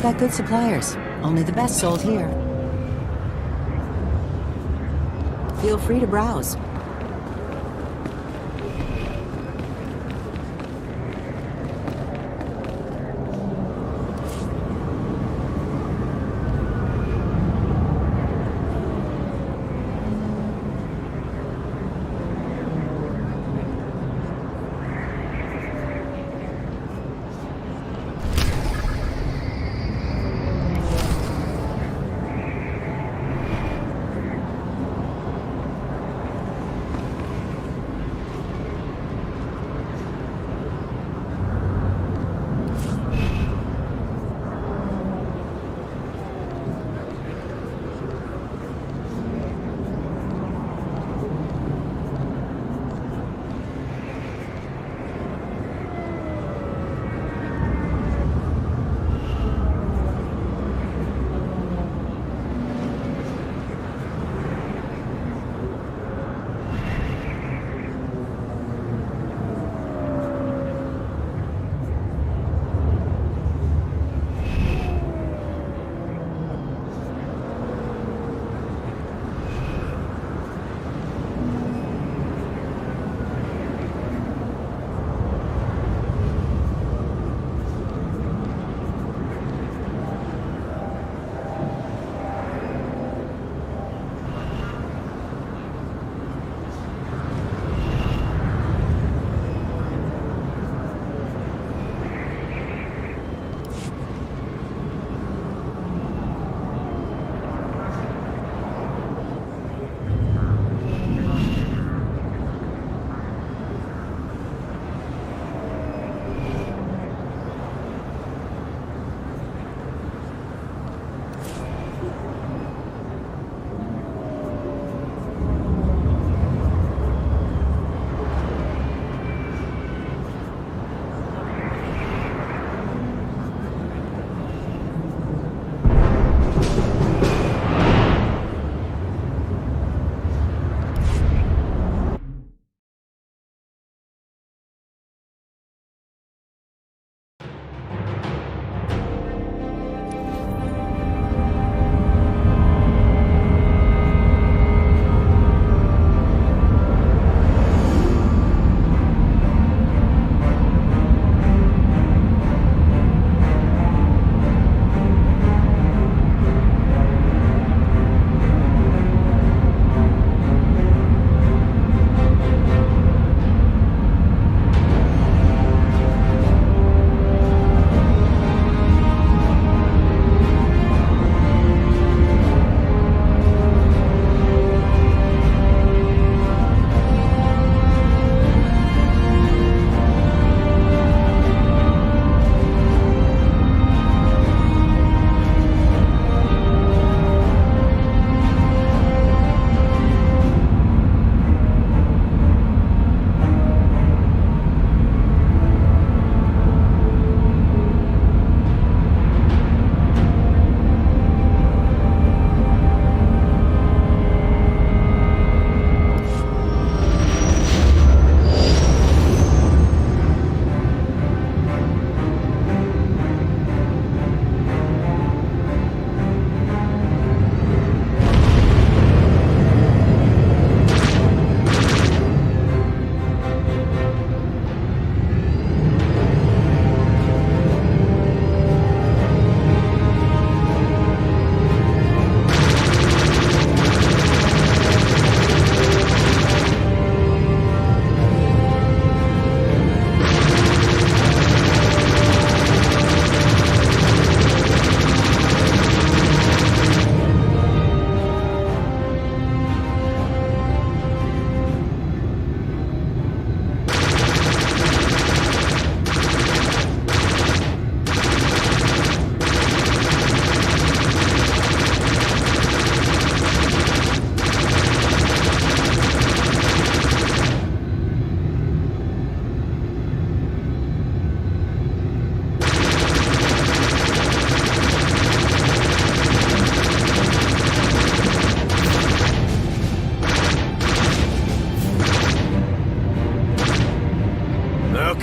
We've got good suppliers. Only the best sold here. Feel free to browse.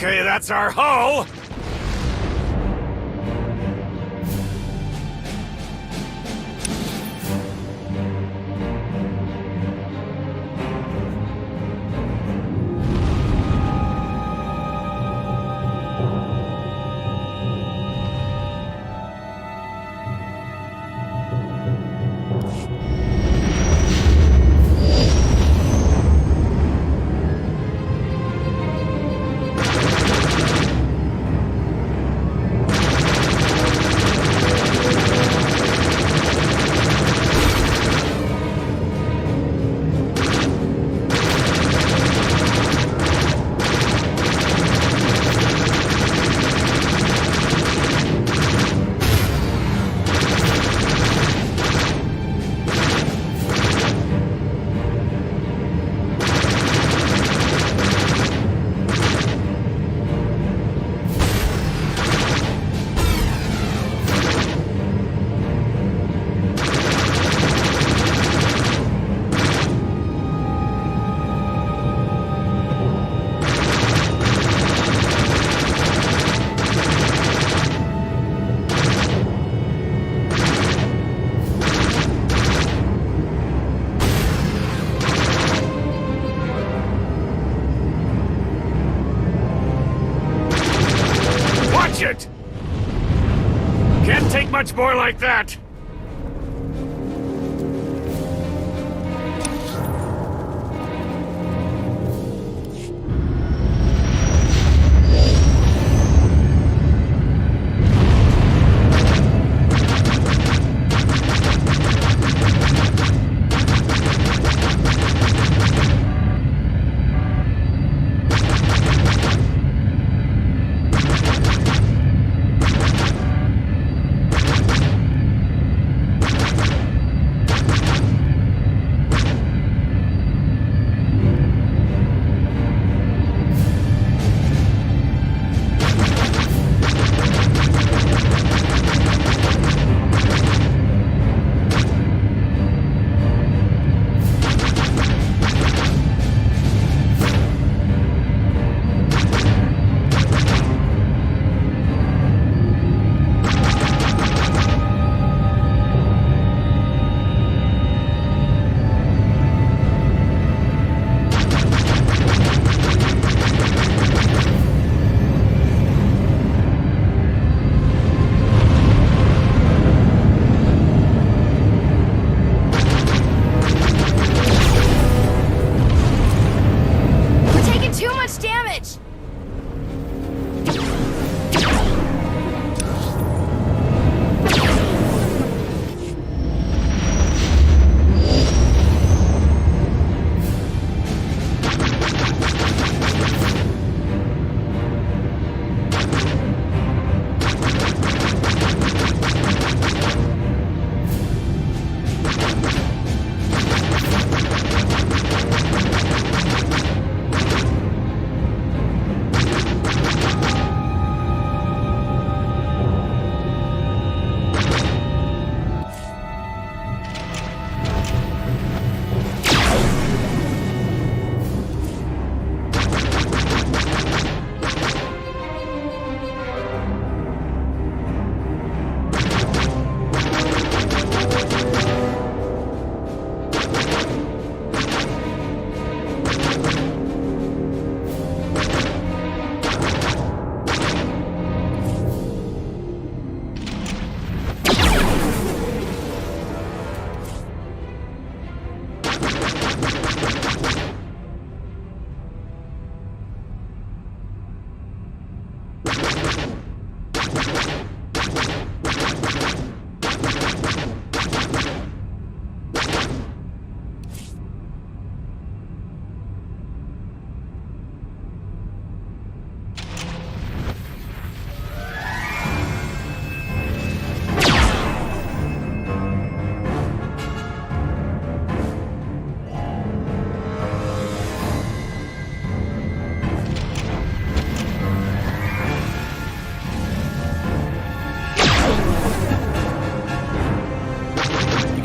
Okay, that's our hull! it! Can't take much more like that!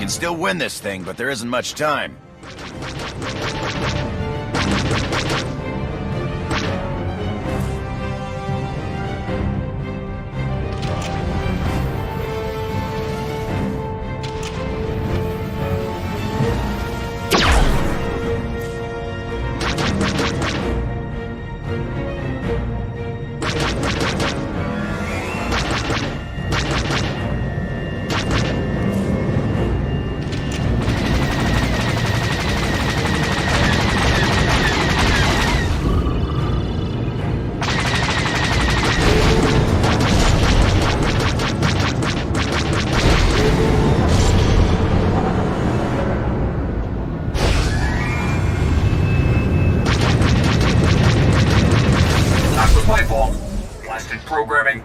Still win this thing, but there isn't much time. Programming.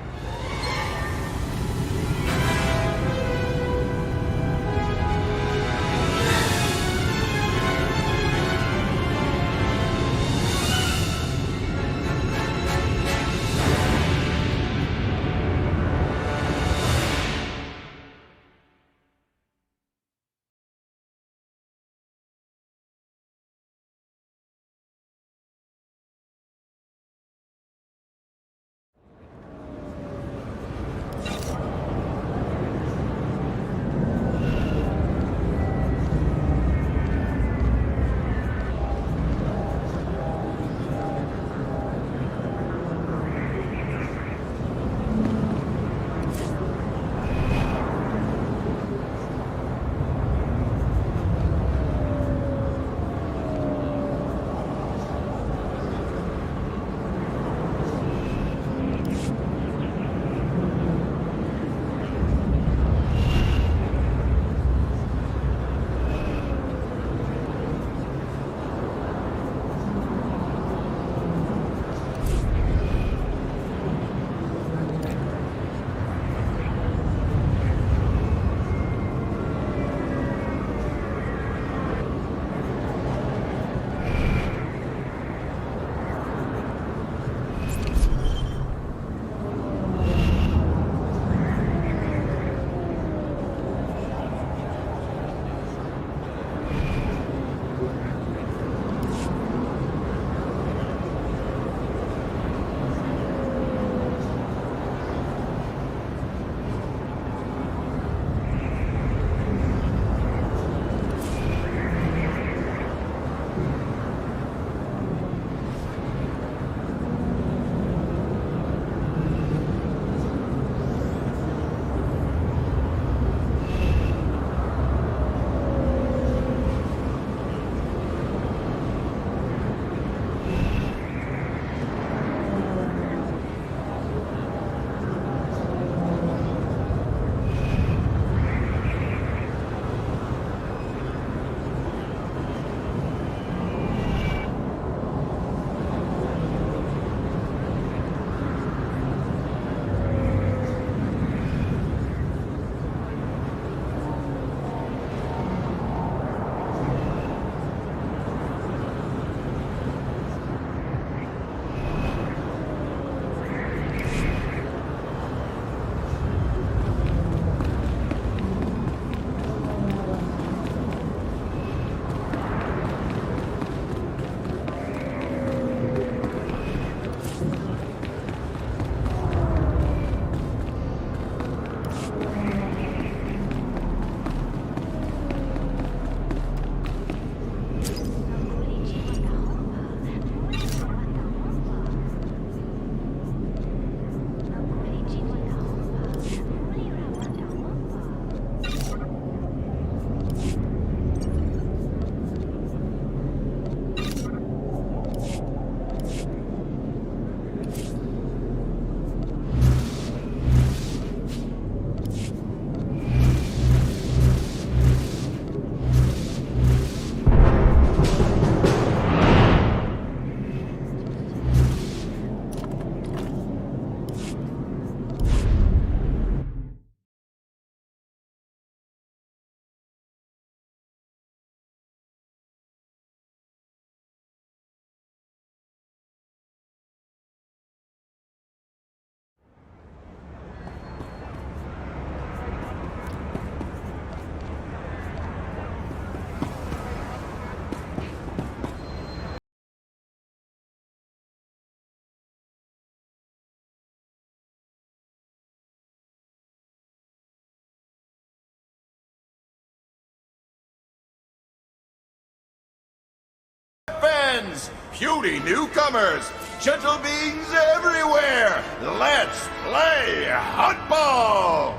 friends, puny newcomers, gentle beings everywhere, let's play hotball!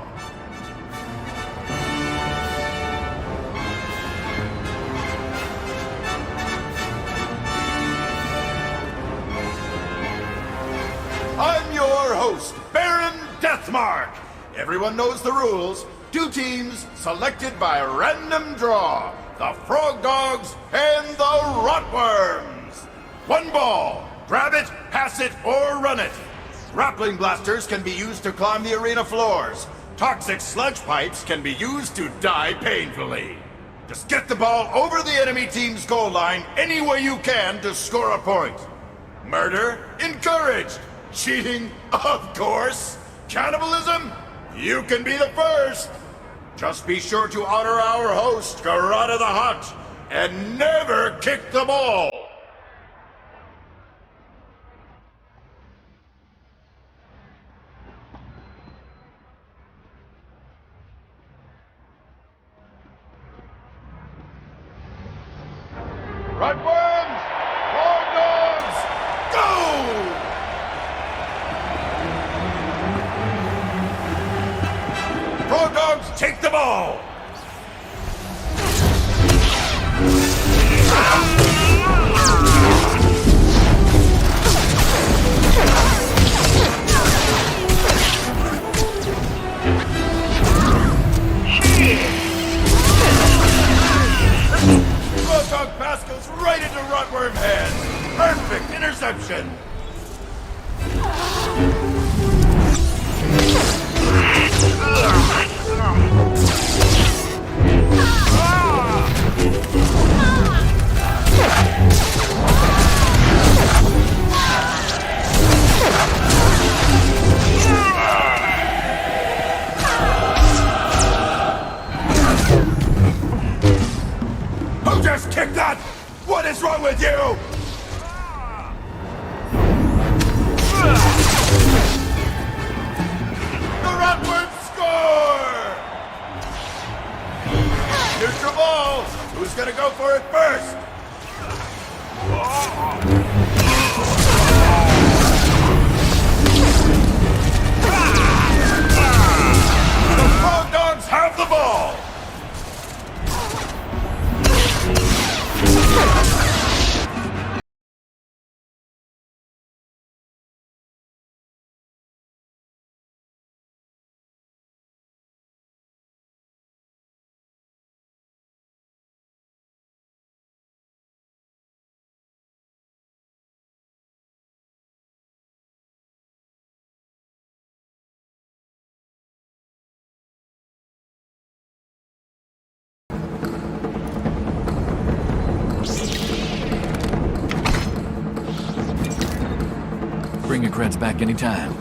I'm your host, Baron Deathmark. Everyone knows the rules. 2 teams selected by random draw. The Frog Dogs and the Rotworms. 1 ball. Grab it, pass it, or run it. Grappling blasters can be used to climb the arena floors. Toxic sludge pipes can be used to die painfully. Just get the ball over the enemy team's goal line any way you can to score a point. Murder encouraged. Cheating, of course. Cannibalism? You can be the first. Just be sure to honor our host, Garada the Hutt, and never kick the ball. Rotworms! Frog Dogs! Go! Frog Dogs, take the ball! Frog Dog pass goes right into Rotworm hands. Perfect interception. Who just kicked that? What is wrong with you? The Rotworms score! Neutral ball. Who's gonna go for it first? The Frog Dogs have the ball! Bring your creds back anytime.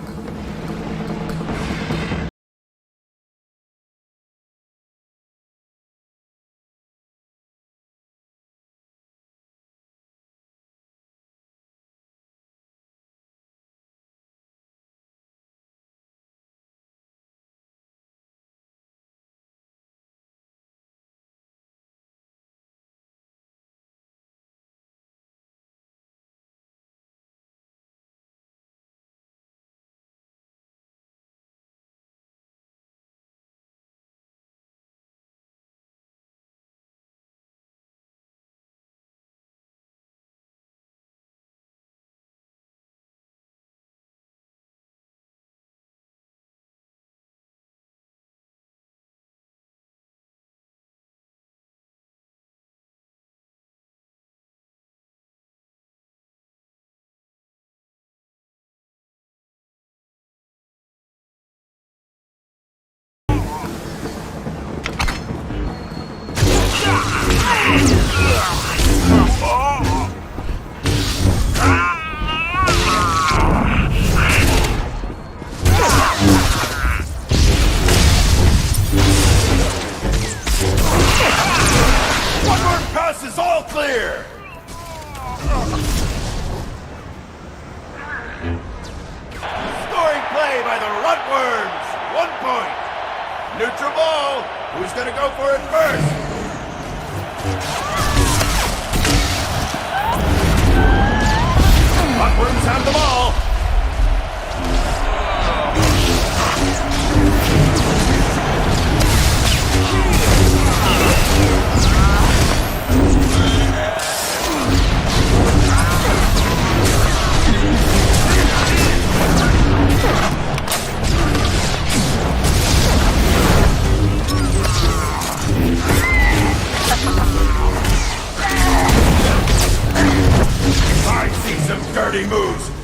Neutral ball. Who's gonna go for it first?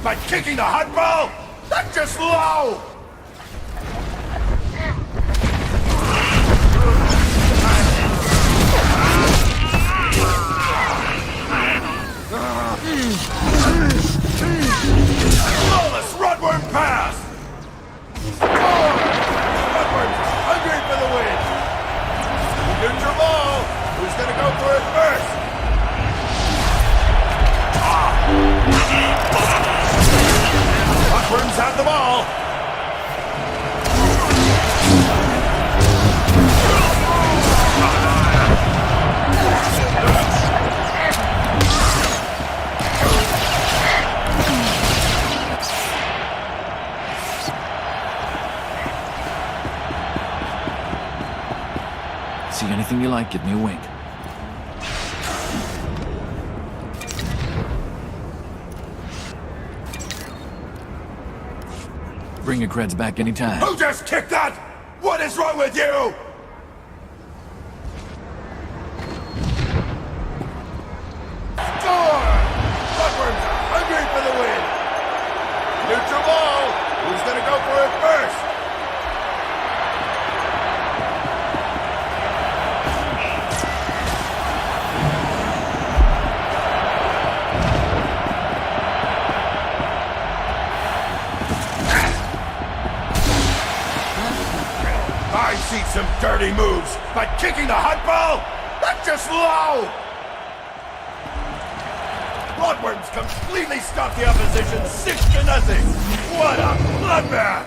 by kicking the hot ball? That's just low! Flawless Rudworm pass! Score! Rudworm's hungry for the win! Neutral ball! Who's gonna go for it first? Rudworms have the ball! See anything you like, give me a wink. Bring your creds back anytime. Who just kicked that? What is wrong with you? Score! Rudworms are hungry for the win! Neutral ball! Who's gonna go for it first? I see some dirty moves, but kicking the hot ball? That's just low! Bloodworms completely stop the opposition 6-0! What a bloodbath!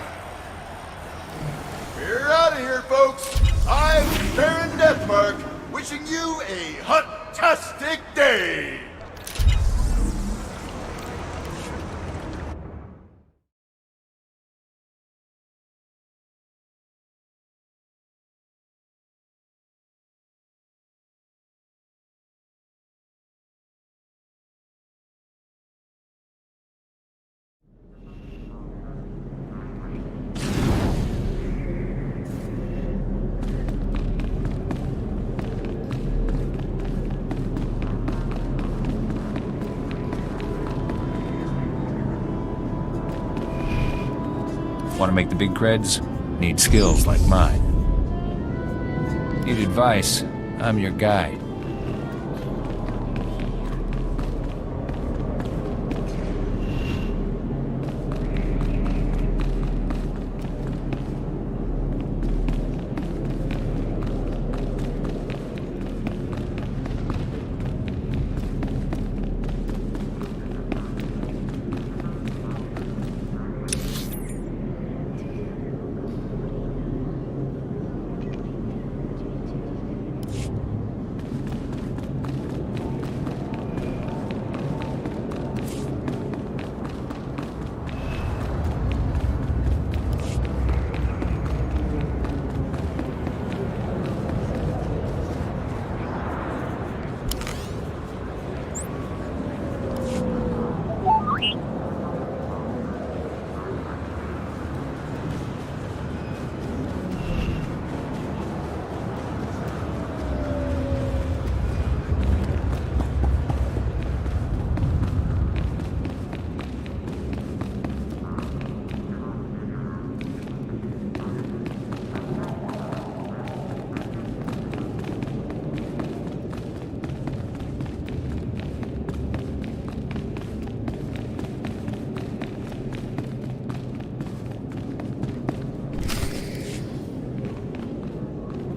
We're out of here, folks! I'm Baron Deathmark, wishing you a hot-tastic day! Want to make the big creds? Need skills like mine. Need advice? I'm your guide.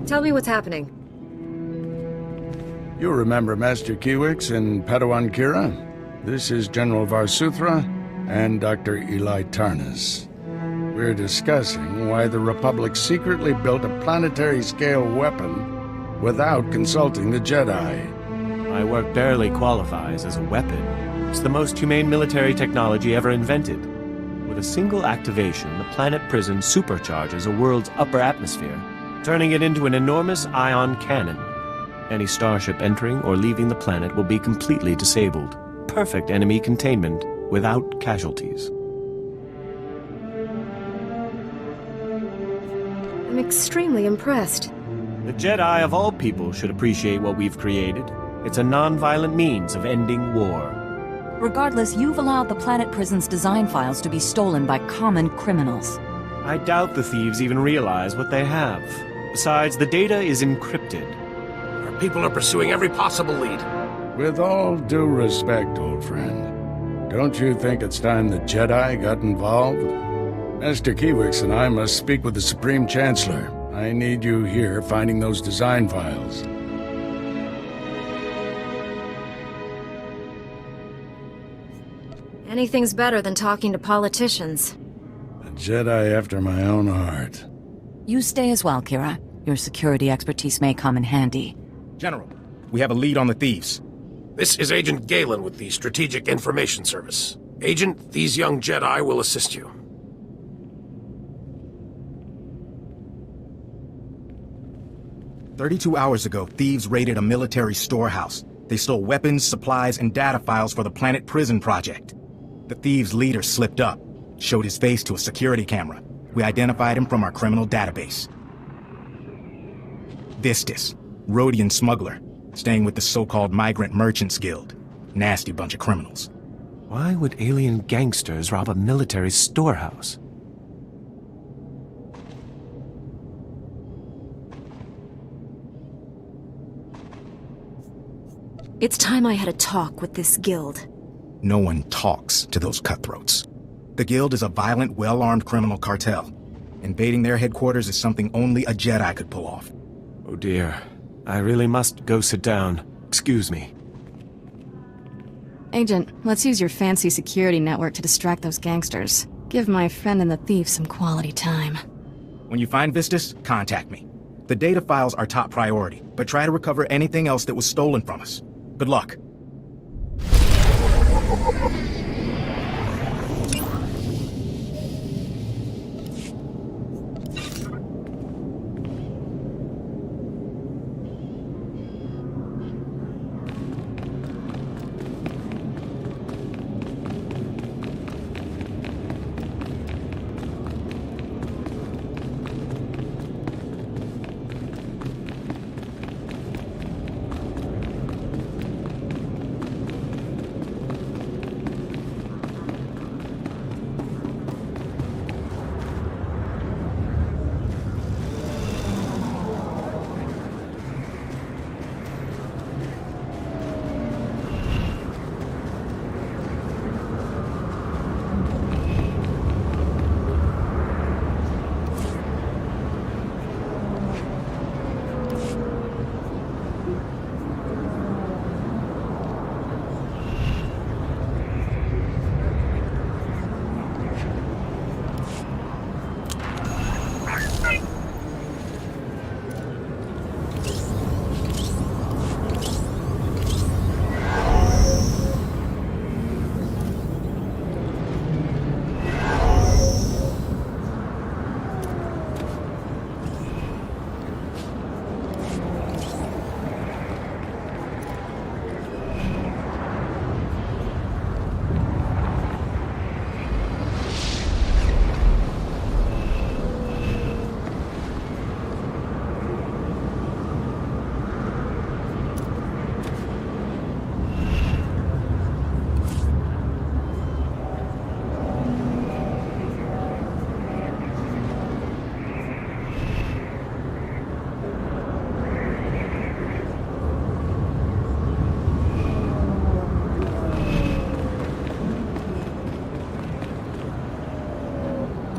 Tell me what's happening. You remember Master Kiwix and Padawan Kira? This is General Varsuthra and Dr. Eli Tarnas. We're discussing why the Republic secretly built a planetary-scale weapon without consulting the Jedi. My work barely qualifies as a weapon. It's the most humane military technology ever invented. With a single activation, the planet prison supercharges a world's upper atmosphere, turning it into an enormous ion cannon. Any starship entering or leaving the planet will be completely disabled. Perfect enemy containment without casualties. I'm extremely impressed. The Jedi of all people should appreciate what we've created. It's a non-violent means of ending war. Regardless, you've allowed the planet prison's design files to be stolen by common criminals. I doubt the thieves even realize what they have. Besides, the data is encrypted. Our people are pursuing every possible lead. With all due respect, old friend, don't you think it's time the Jedi got involved? Master Kiwix and I must speak with the Supreme Chancellor. I need you here finding those design files. Anything's better than talking to politicians. A Jedi after my own heart. You stay as well, Kira. Your security expertise may come in handy. General, we have a lead on the thieves. This is Agent Galen with the Strategic Information Service. Agent, these young Jedi will assist you. "32 hours ago, thieves raided a military storehouse. They stole weapons, supplies, and data files for the Planet Prison project. The thieves' leader slipped up, showed his face to a security camera. We identified him from our criminal database. Vistus, Rhodian smuggler, staying with the so-called Migrant Merchants Guild. Nasty bunch of criminals. Why would alien gangsters rob a military storehouse? It's time I had a talk with this guild. No one talks to those cutthroats. The Guild is a violent, well-armed criminal cartel. Invading their headquarters is something only a Jedi could pull off. Oh dear. I really must go sit down. Excuse me. Agent, let's use your fancy security network to distract those gangsters. Give my friend and the thief some quality time. When you find Vistus, contact me. The data files are top priority, but try to recover anything else that was stolen from us. Good luck.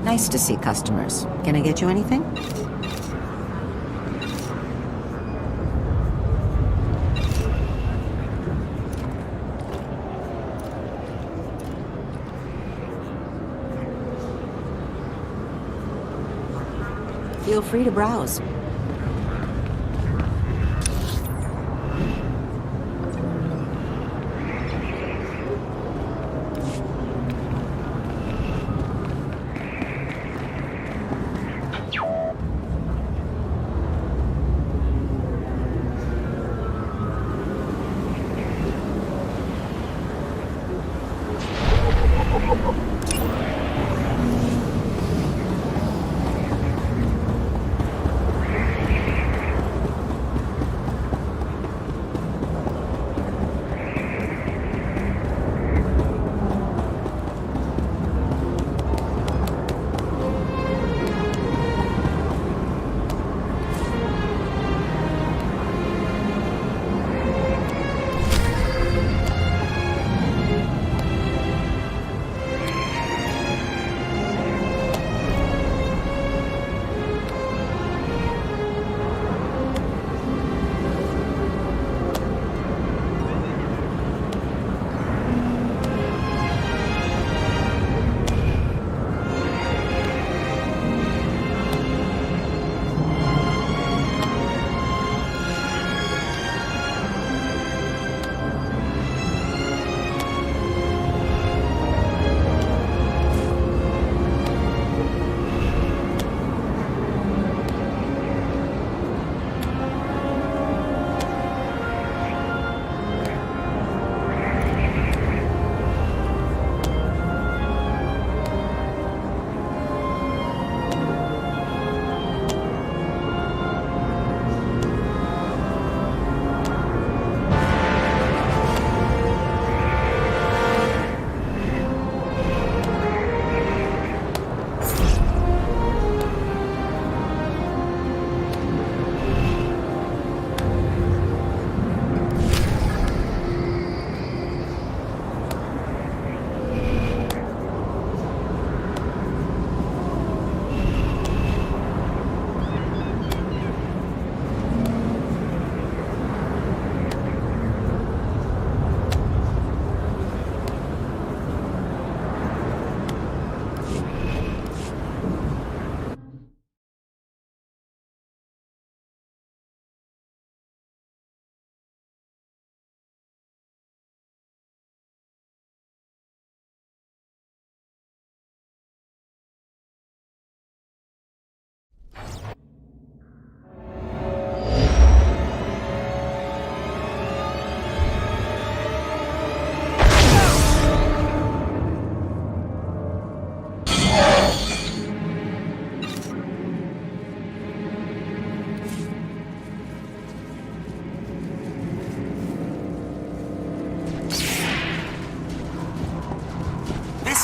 Nice to see customers. Can I get you anything? Feel free to browse.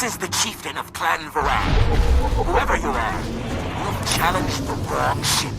This is the chieftain of Clan Varan. Whoever you are, you've challenged the wrong ship.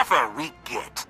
offer we get.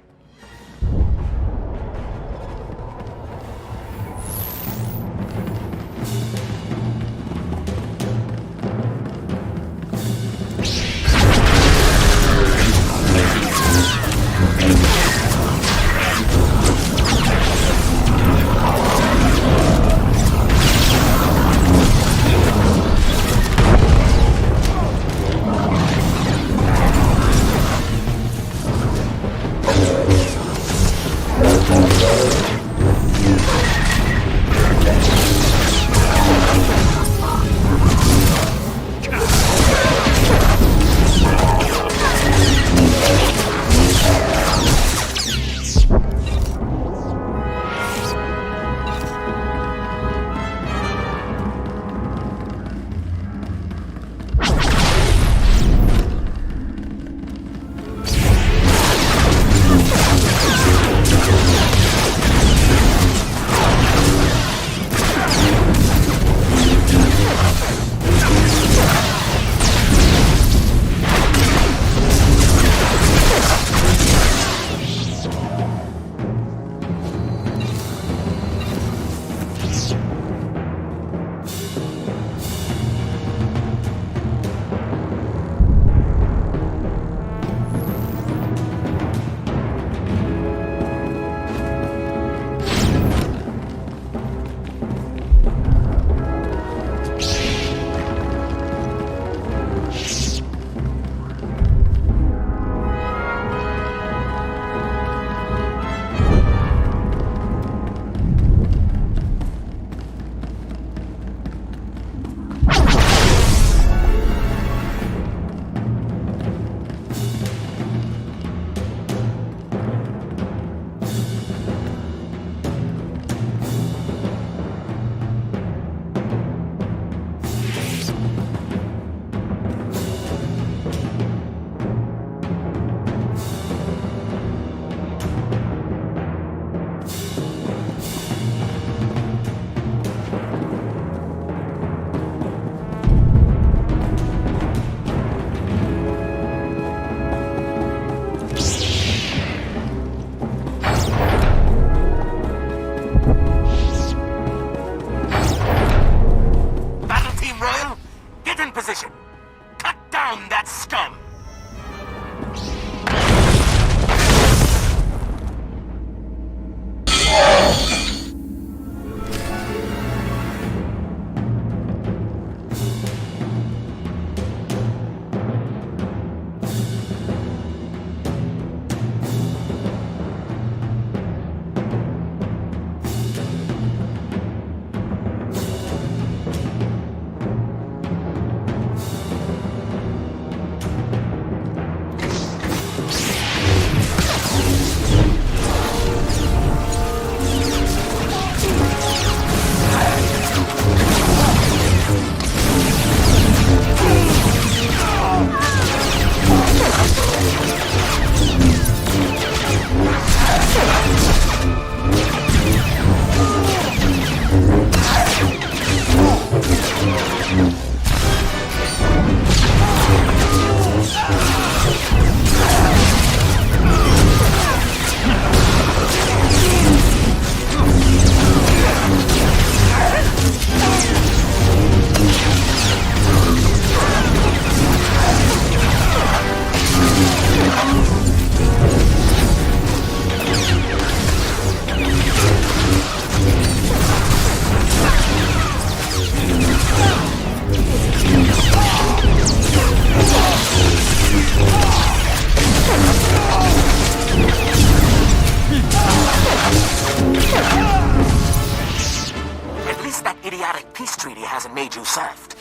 made you soft.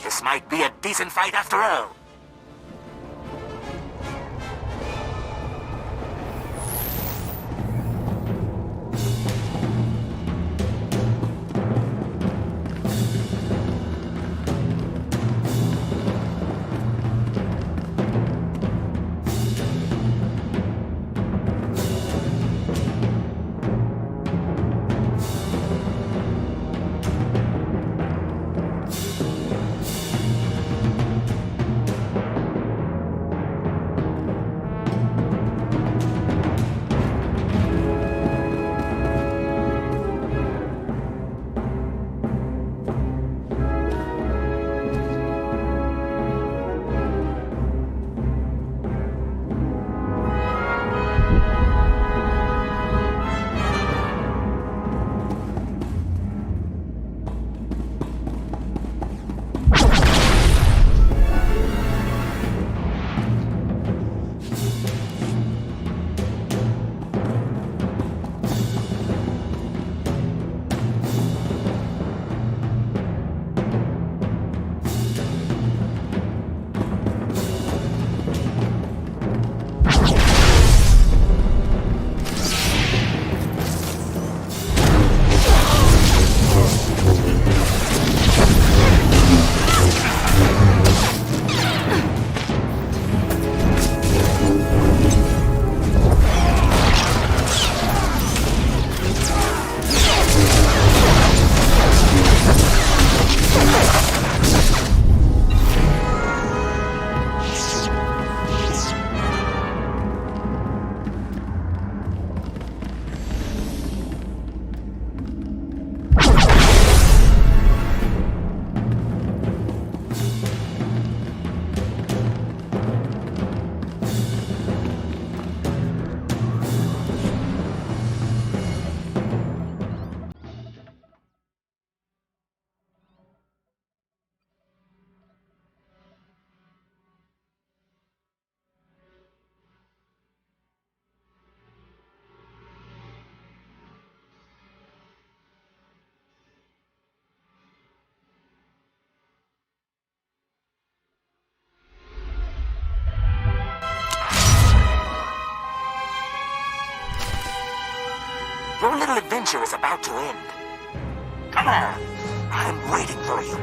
This might be a decent fight after all. Your little adventure is about to end. Come on, I'm waiting for you.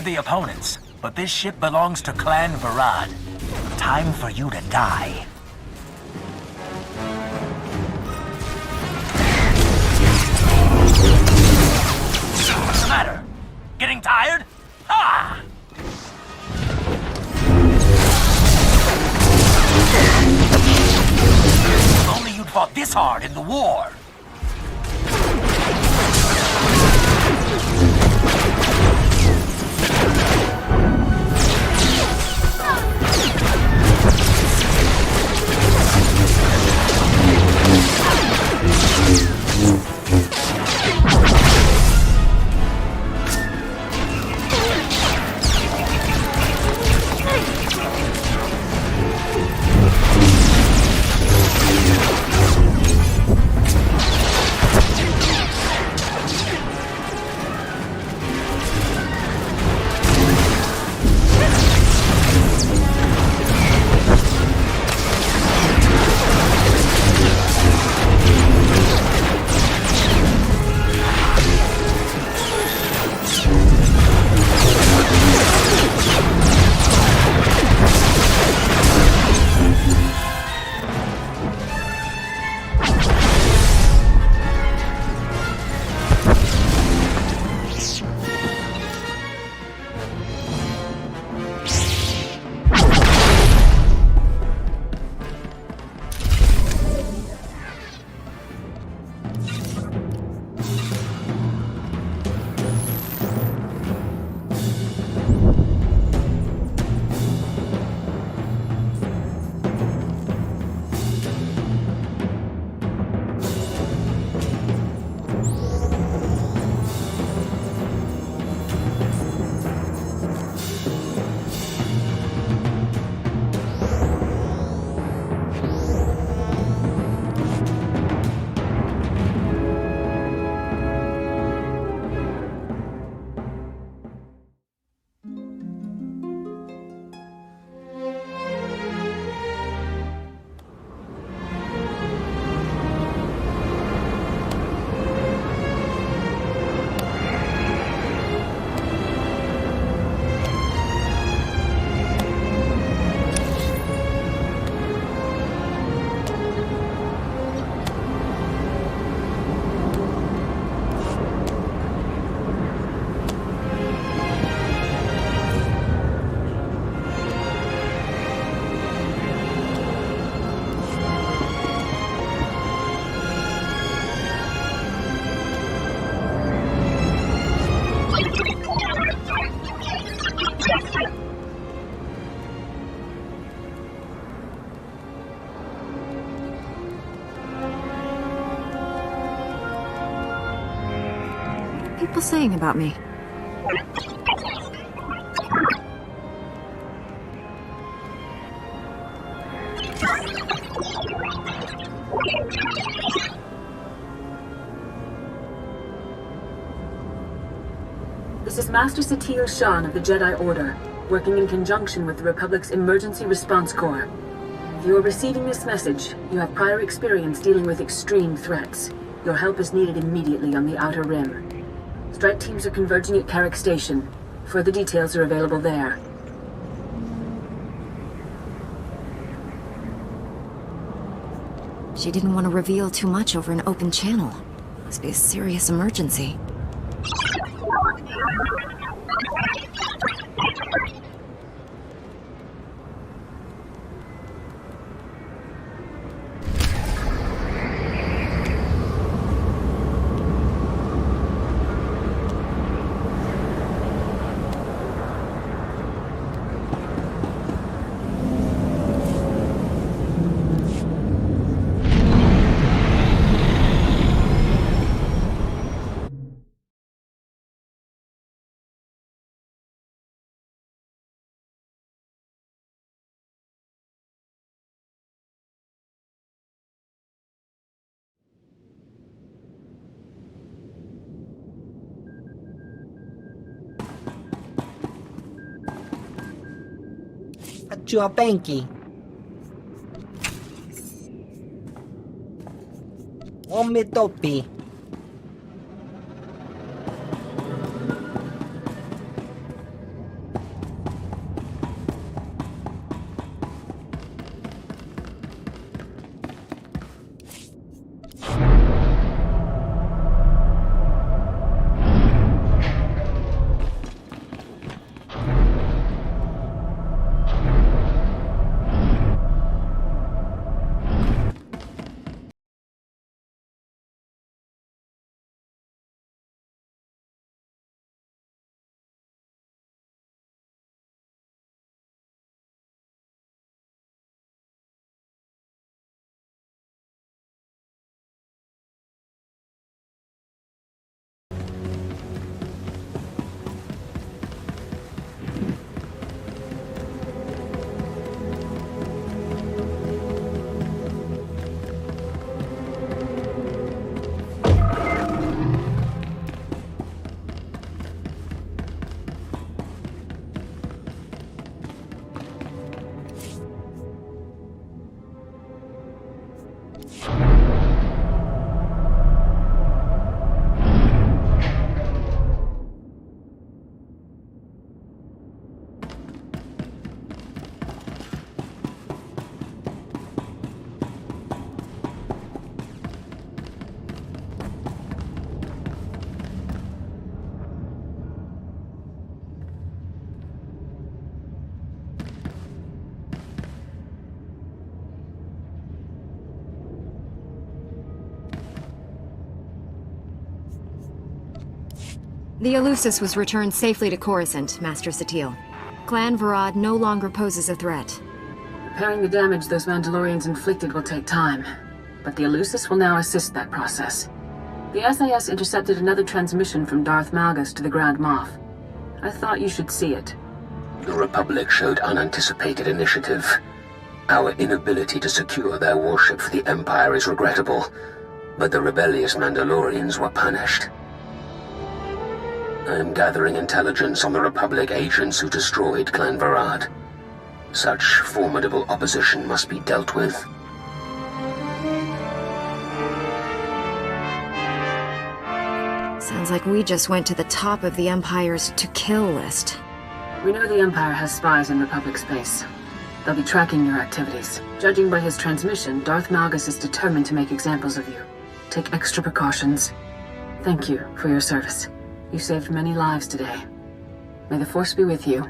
The opponents, but this ship belongs to Clan Varad. Time for you to die. What's the matter? Getting tired? Ha! If only you'd fought this hard in the war. People saying about me? This is Master Satil Shan of the Jedi Order, working in conjunction with the Republic's Emergency Response Corps. If you are receiving this message, you have prior experience dealing with extreme threats. Your help is needed immediately on the Outer Rim. Strike teams are converging at Carrick Station. Further details are available there. She didn't want to reveal too much over an open channel. Must be a serious emergency. Chua Benki. Omitopi. The Eleusis was returned safely to Coruscant, Master Satil. Clan Varad no longer poses a threat. Repairing the damage those Mandalorians inflicted will take time, but the Eleusis will now assist that process. The SAS intercepted another transmission from Darth Malgus to the Grand Moff. I thought you should see it. The Republic showed unanticipated initiative. Our inability to secure their warship for the Empire is regrettable, but the rebellious Mandalorians were punished. I am gathering intelligence on the Republic agents who destroyed Clan Varad. Such formidable opposition must be dealt with. Sounds like we just went to the top of the Empire's to-kill list. We know the Empire has spies in Republic space. They'll be tracking your activities. Judging by his transmission, Darth Malgus is determined to make examples of you. Take extra precautions. Thank you for your service. You saved many lives today. May the Force be with you.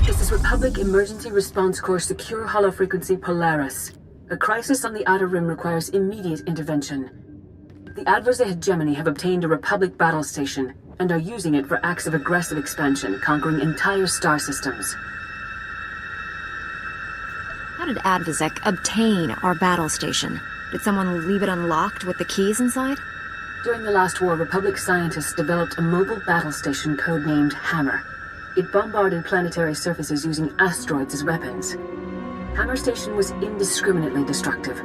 This is Republic Emergency Response Corps Secure Hollow Frequency Polaris. A crisis on the Outer Rim requires immediate intervention. The Advers Hegemony have obtained a Republic battle station and are using it for acts of aggressive expansion, conquering entire star systems. How did Advazek obtain our battle station? Did someone leave it unlocked with the keys inside? During the last war, Republic scientists developed a mobile battle station codenamed Hammer. It bombarded planetary surfaces using asteroids as weapons. Hammer Station was indiscriminately destructive.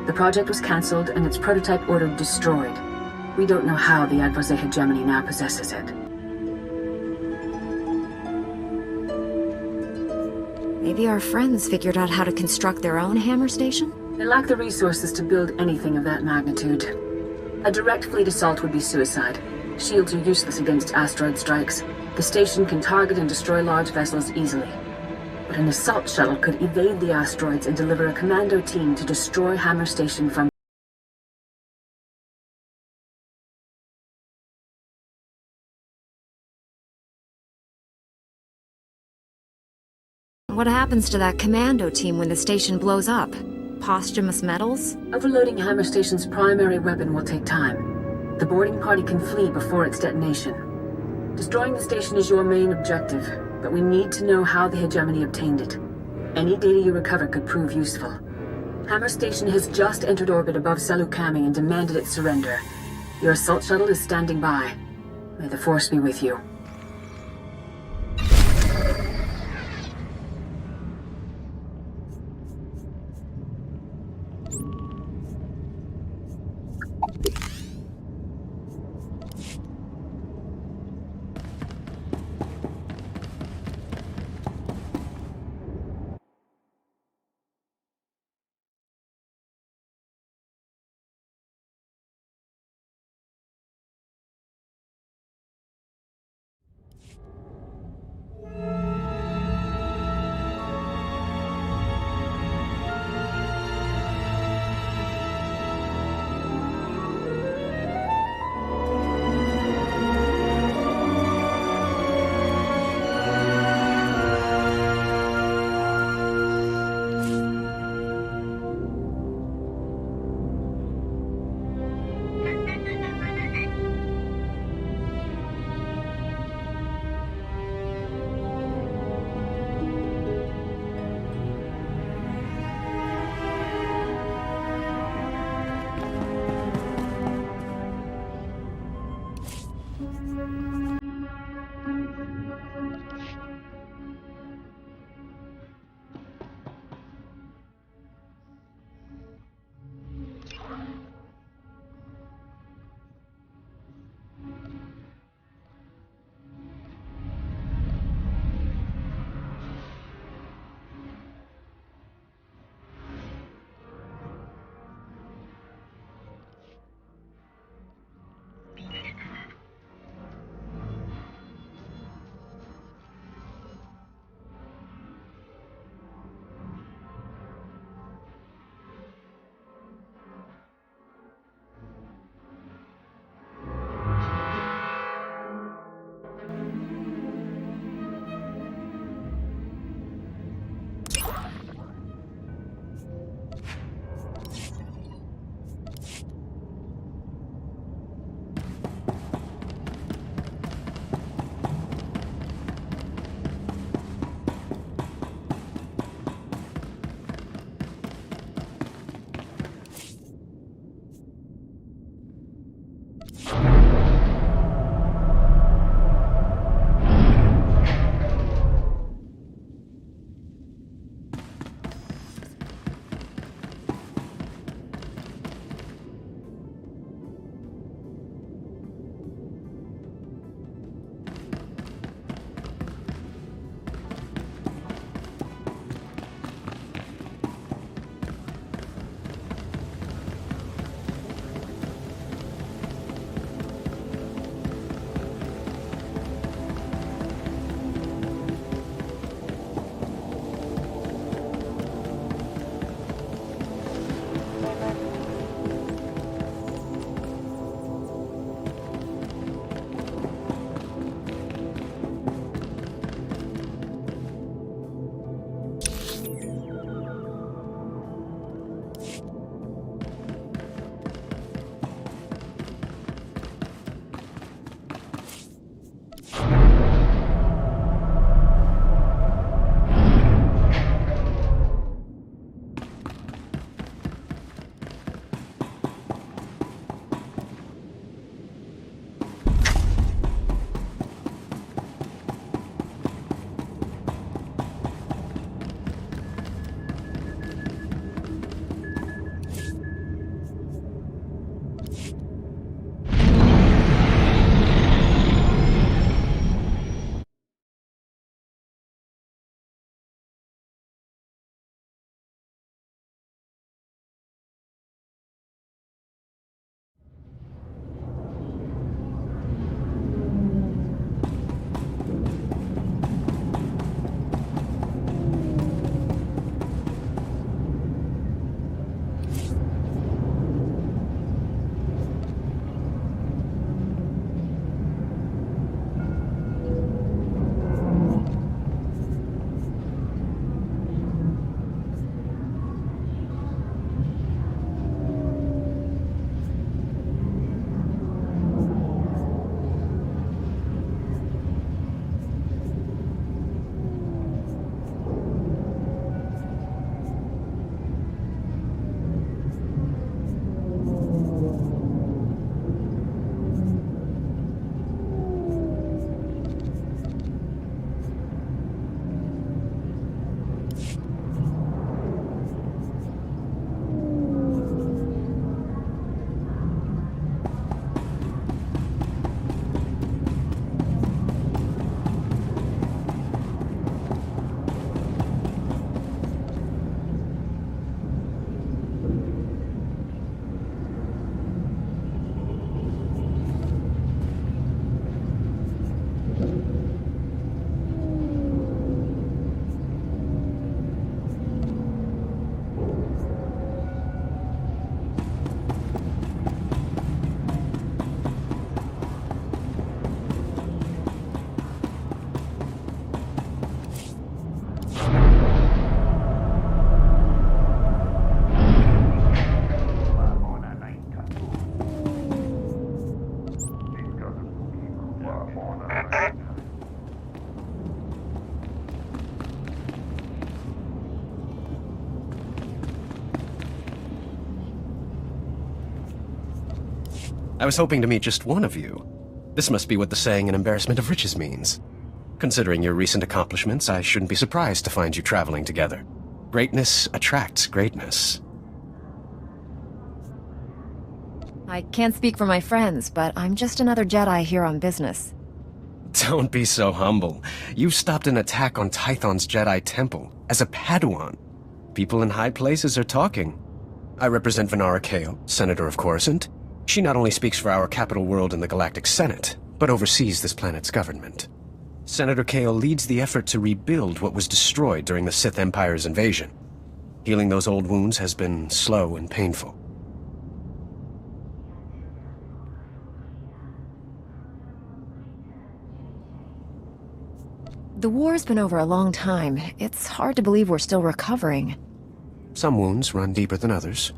The project was cancelled and its prototype ordered destroyed. We don't know how the Adverse hegemony now possesses it. Maybe our friends figured out how to construct their own Hammer Station? They lack the resources to build anything of that magnitude. A direct fleet assault would be suicide. Shields are useless against asteroid strikes. The station can target and destroy large vessels easily. But an assault shuttle could evade the asteroids and deliver a commando team to destroy Hammer Station from... What happens to that commando team when the station blows up? Posthumous medals? Overloading Hammer Station's primary weapon will take time. The boarding party can flee before its detonation. Destroying the station is your main objective, but we need to know how the hegemony obtained it. Any data you recover could prove useful. Hammer Station has just entered orbit above Salukami and demanded its surrender. Your assault shuttle is standing by. May the Force be with you. I was hoping to meet just one of you. This must be what the saying an embarrassment of riches means. Considering your recent accomplishments, I shouldn't be surprised to find you traveling together. Greatness attracts greatness. I can't speak for my friends, but I'm just another Jedi here on business. Don't be so humble. You stopped an attack on Tython's Jedi Temple as a Padawan. People in high places are talking. I represent Venara Kale, Senator of Coruscant. She not only speaks for our capital world in the Galactic Senate, but oversees this planet's government. Senator Kale leads the effort to rebuild what was destroyed during the Sith Empire's invasion. Healing those old wounds has been slow and painful. The war's been over a long time. It's hard to believe we're still recovering. Some wounds run deeper than others.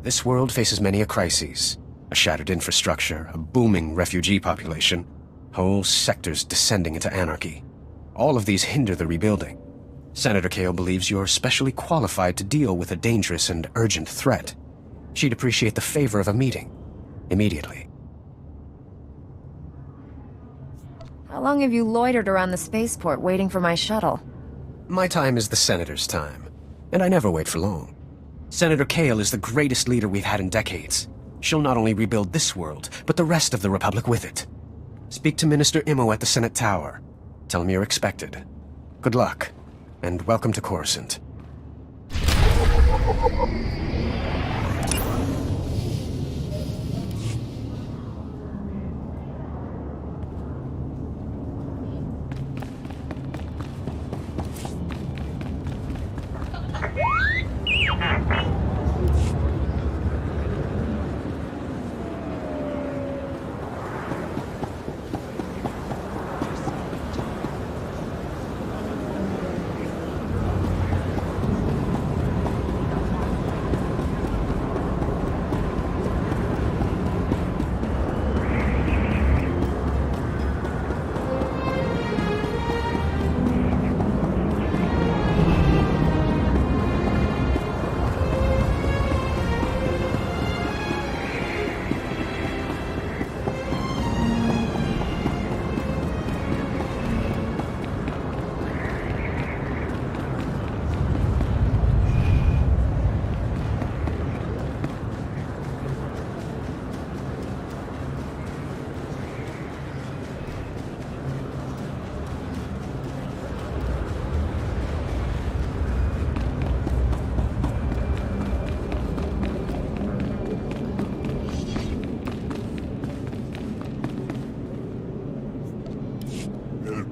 This world faces many a crisis. A shattered infrastructure, a booming refugee population, whole sectors descending into anarchy. All of these hinder the rebuilding. Senator Kale believes you're specially qualified to deal with a dangerous and urgent threat. She'd appreciate the favor of a meeting. Immediately. How long have you loitered around the spaceport waiting for my shuttle? My time is the Senator's time, and I never wait for long. Senator Kale is the greatest leader we've had in decades. She'll not only rebuild this world, but the rest of the Republic with it. Speak to Minister Imo at the Senate Tower. Tell him you're expected. Good luck, and welcome to Coruscant.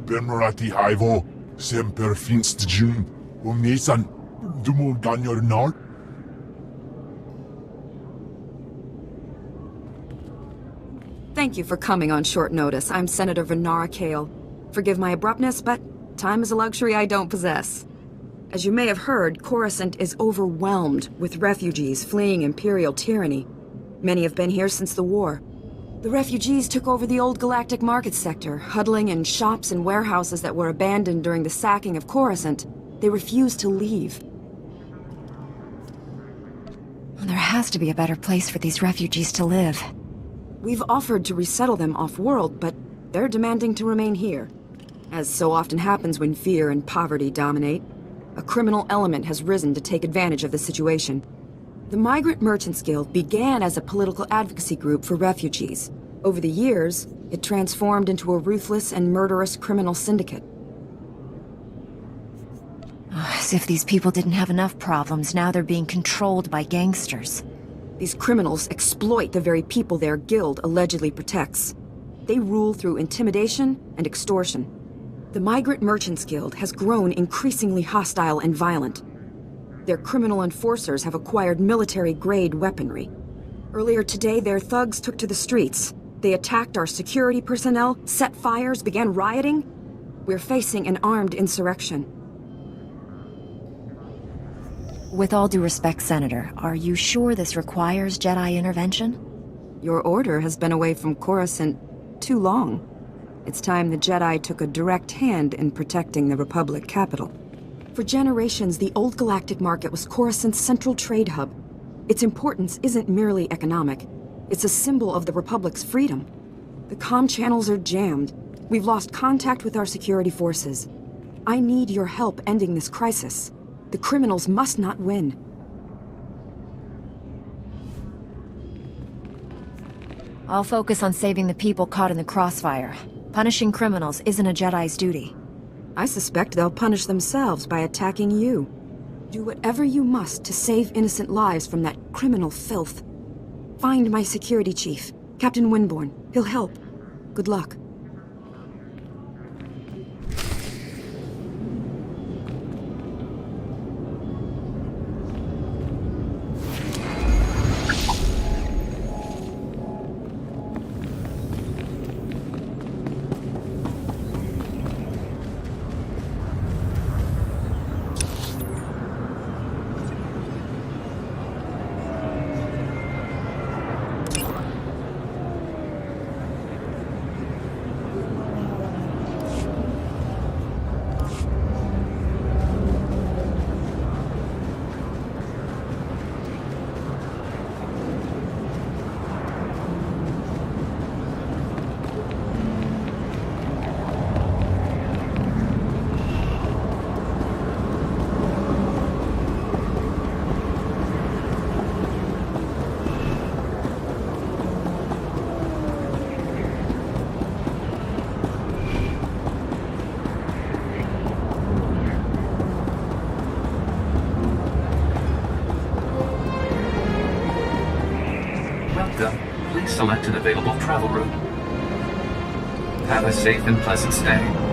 Bemerati Haivo, Semper Finst Jun, Umesan, Dumul Ganyor Nal. Thank you for coming on short notice. I'm Senator Venara Kale. Forgive my abruptness, but time is a luxury I don't possess. As you may have heard, Coruscant is overwhelmed with refugees fleeing Imperial tyranny. Many have been here since the war. The refugees took over the old galactic market sector, huddling in shops and warehouses that were abandoned during the sacking of Coruscant. They refused to leave. There has to be a better place for these refugees to live. We've offered to resettle them off-world, but they're demanding to remain here. As so often happens when fear and poverty dominate, a criminal element has risen to take advantage of the situation. The Migrant Merchants Guild began as a political advocacy group for refugees. Over the years, it transformed into a ruthless and murderous criminal syndicate. As if these people didn't have enough problems, now they're being controlled by gangsters. These criminals exploit the very people their guild allegedly protects. They rule through intimidation and extortion. The Migrant Merchants Guild has grown increasingly hostile and violent. Their criminal enforcers have acquired military-grade weaponry. Earlier today, their thugs took to the streets. They attacked our security personnel, set fires, began rioting. We're facing an armed insurrection. With all due respect, Senator, are you sure this requires Jedi intervention? Your order has been away from Coruscant too long. It's time the Jedi took a direct hand in protecting the Republic capital. For generations, the old galactic market was Coruscant's central trade hub. Its importance isn't merely economic. It's a symbol of the Republic's freedom. The comm channels are jammed. We've lost contact with our security forces. I need your help ending this crisis. The criminals must not win. I'll focus on saving the people caught in the crossfire. Punishing criminals isn't a Jedi's duty. I suspect they'll punish themselves by attacking you. Do whatever you must to save innocent lives from that criminal filth. Find my security chief, Captain Winborn. He'll help. Good luck. Please select an available travel route. Have a safe and pleasant stay.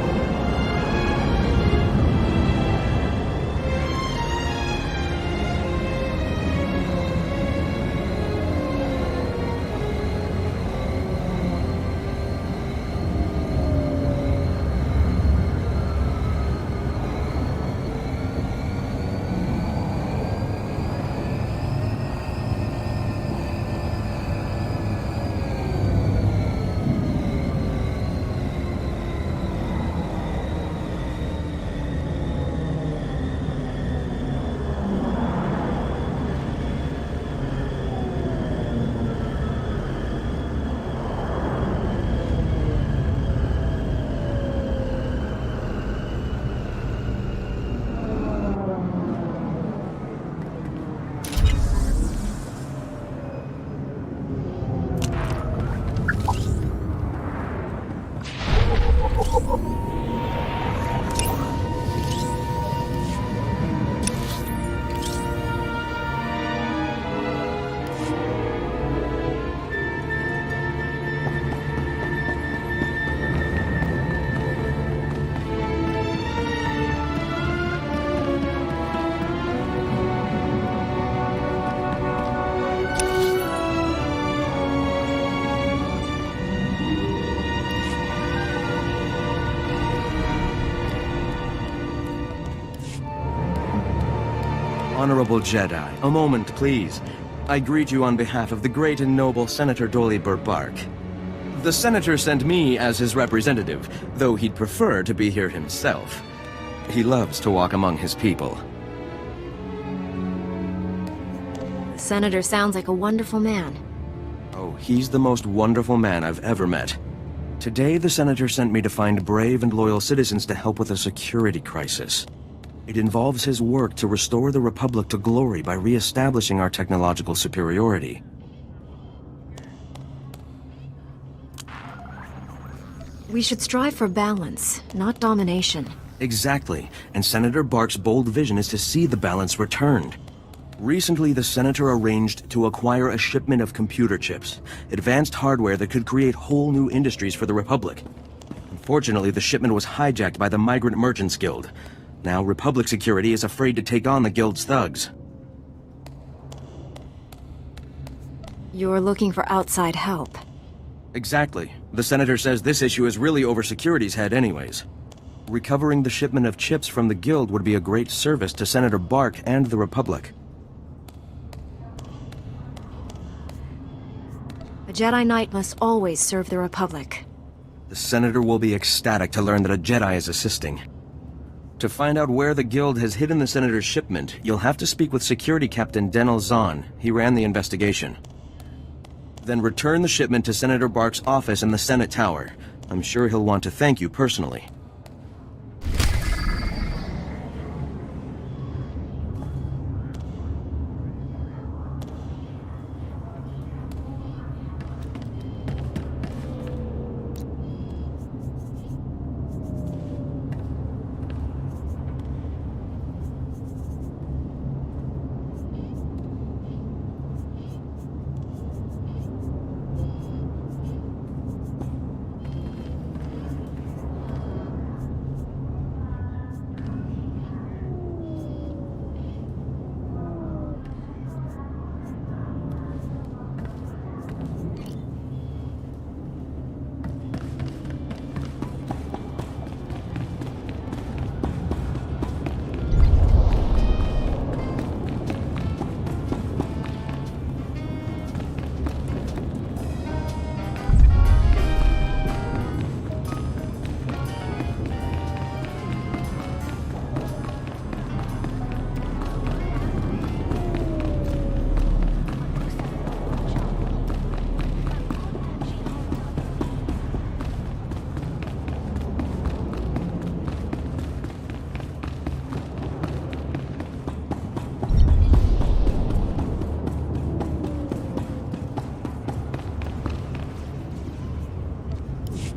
Honorable Jedi, a moment, please. I greet you on behalf of the great and noble Senator Dolly Burbark. The Senator sent me as his representative, though he'd prefer to be here himself. He loves to walk among his people. The Senator sounds like a wonderful man. Oh, he's the most wonderful man I've ever met. Today, the Senator sent me to find brave and loyal citizens to help with a security crisis. It involves his work to restore the Republic to glory by re-establishing our technological superiority. We should strive for balance, not domination. Exactly, and Senator Bark's bold vision is to see the balance returned. Recently, the Senator arranged to acquire a shipment of computer chips, advanced hardware that could create whole new industries for the Republic. Unfortunately, the shipment was hijacked by the Migrant Merchants Guild. Now, Republic security is afraid to take on the Guild's thugs. You're looking for outside help. Exactly. The Senator says this issue is really over security's head anyways. Recovering the shipment of chips from the Guild would be a great service to Senator Bark and the Republic. A Jedi Knight must always serve the Republic. The Senator will be ecstatic to learn that a Jedi is assisting. To find out where the Guild has hidden the Senator's shipment, you'll have to speak with Security Captain Denel Zahn. He ran the investigation. Then return the shipment to Senator Bark's office in the Senate Tower. I'm sure he'll want to thank you personally.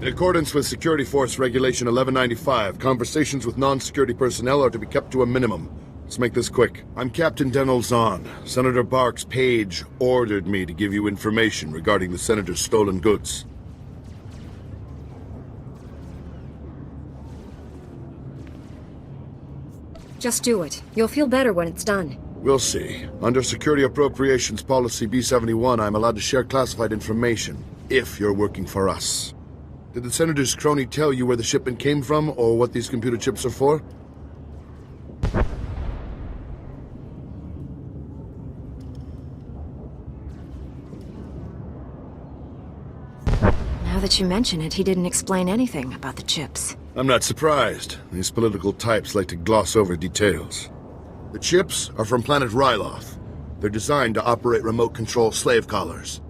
In accordance with Security Force Regulation 1195, conversations with non-security personnel are to be kept to a minimum. Let's make this quick. I'm Captain Denel Zahn. Senator Bark's page ordered me to give you information regarding the Senator's stolen goods. Just do it. You'll feel better when it's done. We'll see. Under Security Appropriations Policy B-71, I'm allowed to share classified information, if you're working for us. Did the Senator's crony tell you where the shipment came from, or what these computer chips are for? Now that you mention it, he didn't explain anything about the chips. I'm not surprised. These political types like to gloss over details. The chips are from planet Ryloth. They're designed to operate remote control slave collars.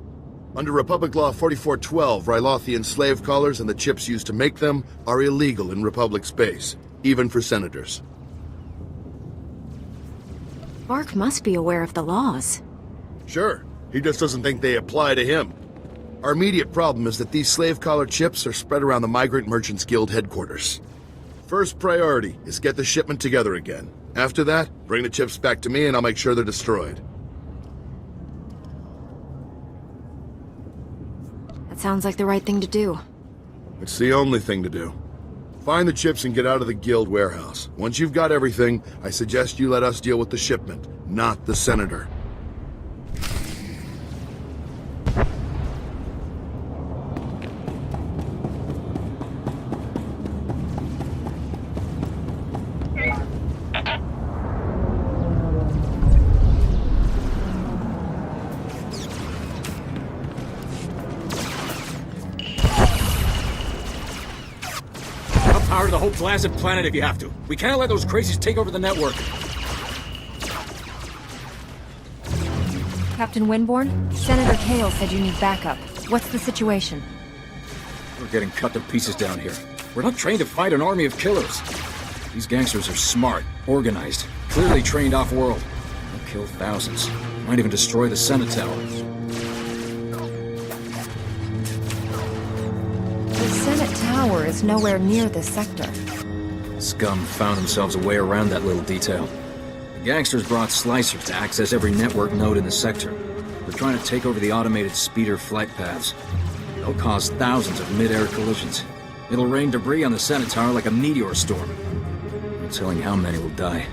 Under Republic Law 4412, Rylothian slave collars and the chips used to make them are illegal in Republic space, even for senators. Bark must be aware of the laws. Sure. He just doesn't think they apply to him. Our immediate problem is that these slave collar chips are spread around the Migrant Merchants Guild headquarters. First priority is get the shipment together again. After that, bring the chips back to me and I'll make sure they're destroyed. That sounds like the right thing to do. It's the only thing to do. Find the chips and get out of the guild warehouse. Once you've got everything, I suggest you let us deal with the shipment, not the Senator. Power to the whole blasted planet if you have to. We can't let those crazies take over the network. Captain Winborn, Senator Kale said you need backup. What's the situation? We're getting cut to pieces down here. We're not trained to fight an army of killers. These gangsters are smart, organized, clearly trained off-world. They'll kill thousands. Might even destroy the Senate Tower. The Senate Tower is nowhere near this sector. Scum found themselves a way around that little detail. The gangsters brought slicers to access every network node in the sector. They're trying to take over the automated speeder flight paths. They'll cause thousands of mid-air collisions. It'll rain debris on the Senate Tower like a meteor storm. No telling how many will die.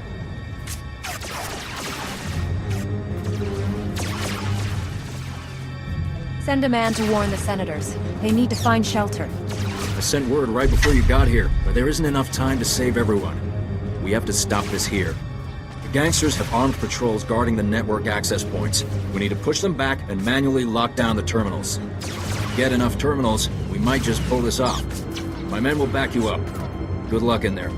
Send a man to warn the senators. They need to find shelter. I sent word right before you got here, but there isn't enough time to save everyone. We have to stop this here. The gangsters have armed patrols guarding the network access points. We need to push them back and manually lock down the terminals. If we get enough terminals, we might just pull this off. My men will back you up. Good luck in there.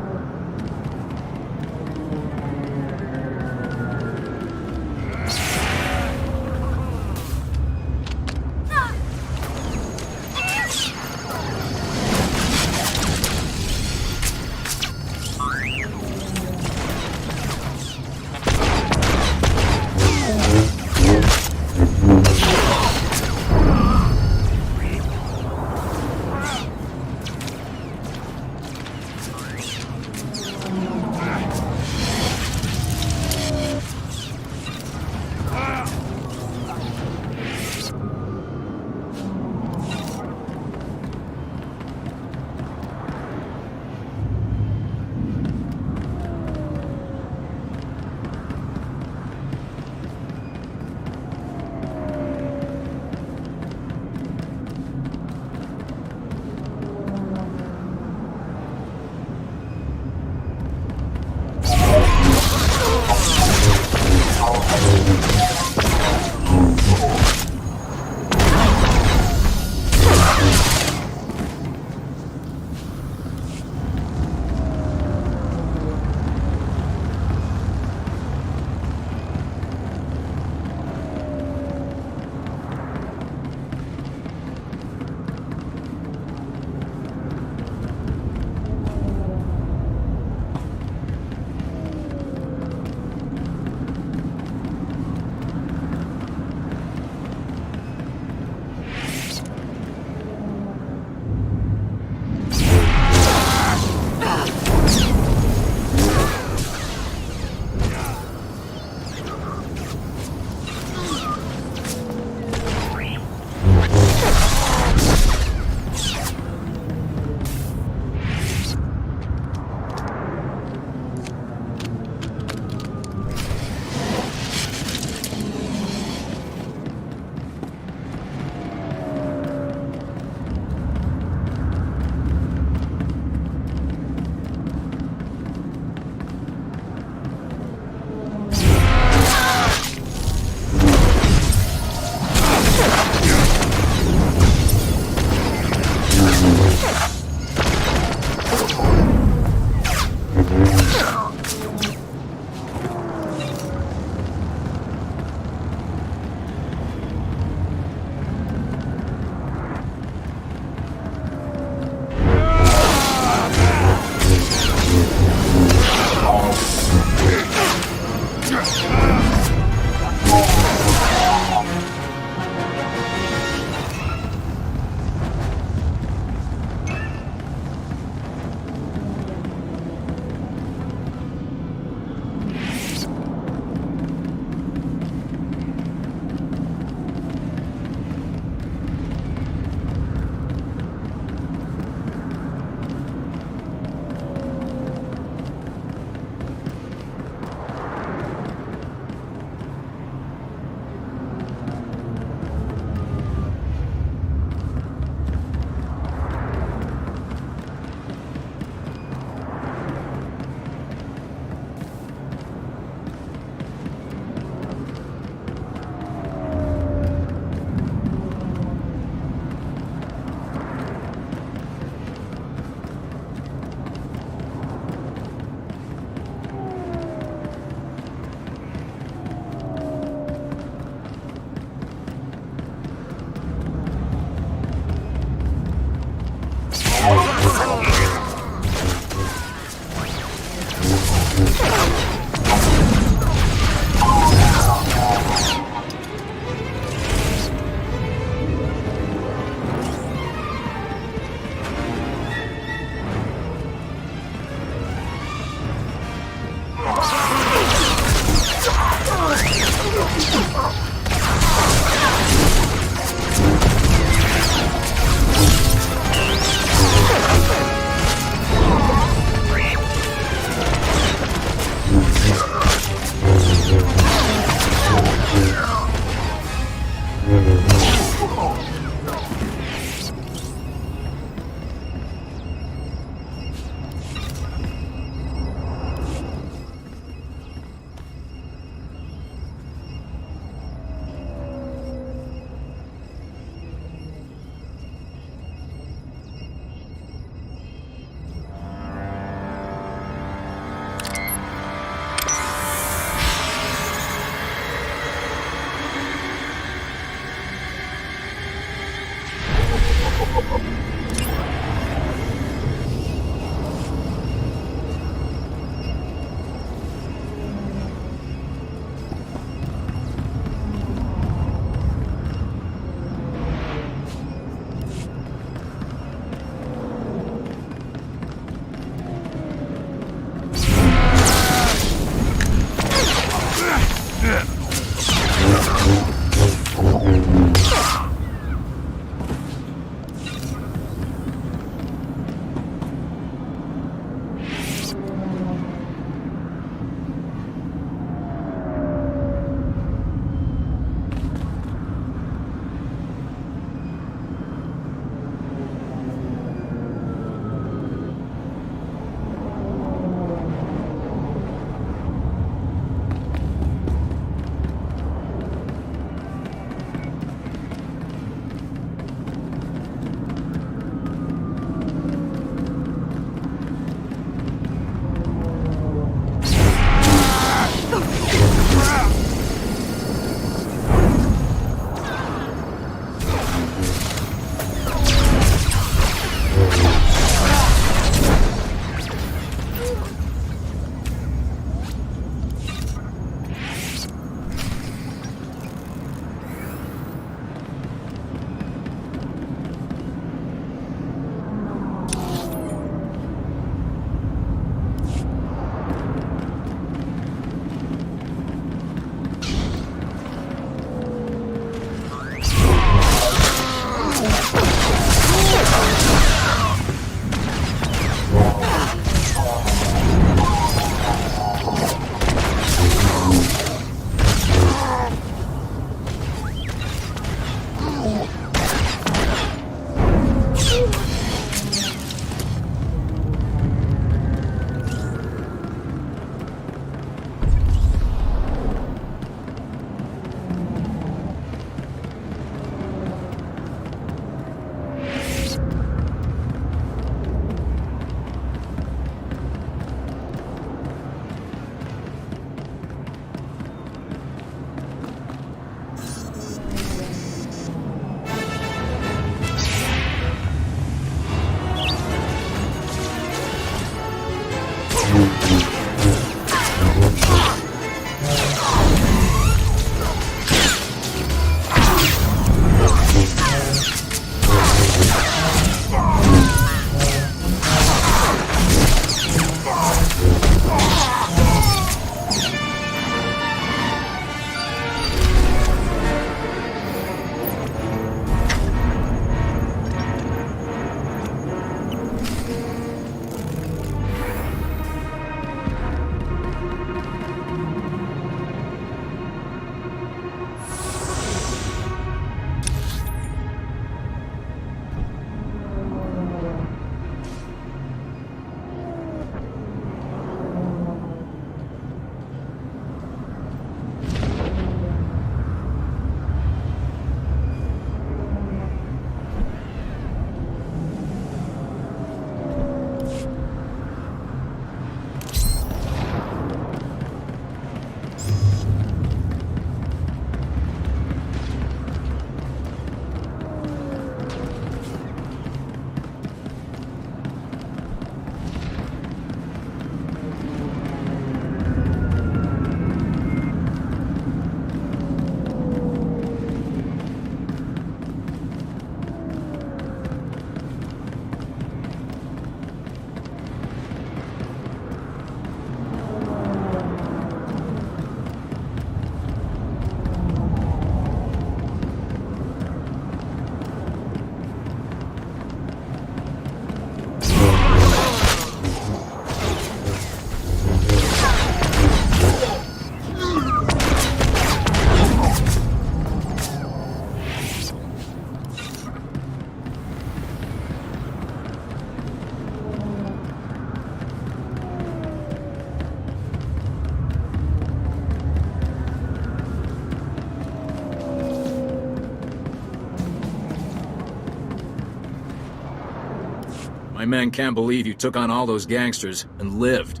My men can't believe you took on all those gangsters and lived.